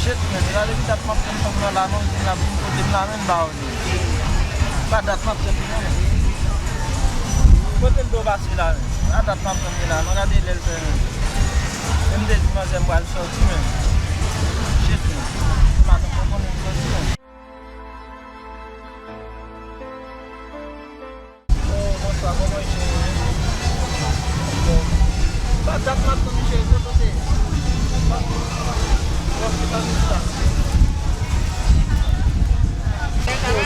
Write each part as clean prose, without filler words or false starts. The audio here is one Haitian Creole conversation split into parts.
Shit men, gade ki dat map ten fok nan la man din la bin kote m la men ba ou ni. Ba dat map ten fin men. Kote l do basi la men. A dat map ten fin la, man gade lel fe men. M de di man zem wal sorti men. Shit men. Ma dan kon konen sorti men. Oh, bonsoir, comment il est? Ba dat map ten fin la, kote.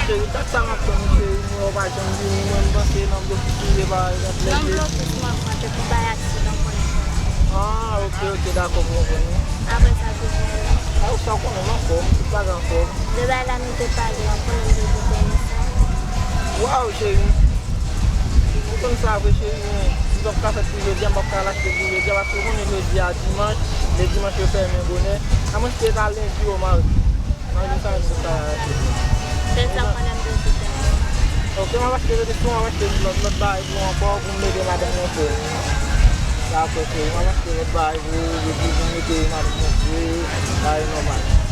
Chéri, tak sa map ton chéri, mwen waj jan di mwen banse nan blok ki ba yon plek. Nan blok ki mwen kwante pou bay aksidan konen. Ah, ok, d'akon mwen konen. Apre sa kou konen. A ou sa konen an kom, ki pa gan kom. De bay la nou te pali an konen de konen sa. Waw chéri. Mwen kon sa apre chéri mwen. Si bak ka fet pou jodi, an bak ka lache pou jodi. Bak se konen jodi a dimanche, le dimanche yo fè men konen. A mwen se ta lendi yo mar. Nan yon sa yon se ta chéri. Den sa konen de konen. Ok, mwen wache de pou mwen wache de lot ba yon anpon pou mwen de madame yon fè. D'akon chéri, mwen wache de lot ba yon pou mwen de madame yon fè. Ba yon normal.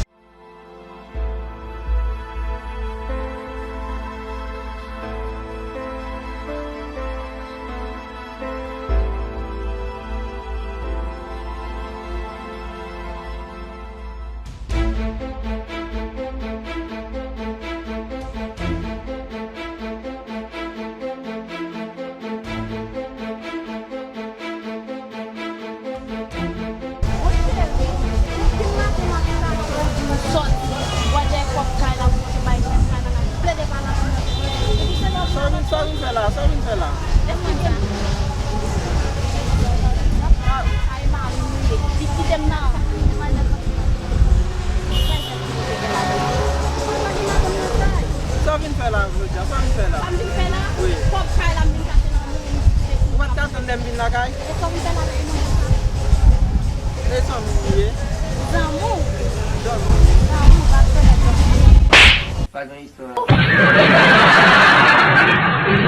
Sorry fella. Sorry fella, Roja, sorry fella. Oui. Wat kan dan dem bin la kay? E son miye. Zamu. Pas une histoire.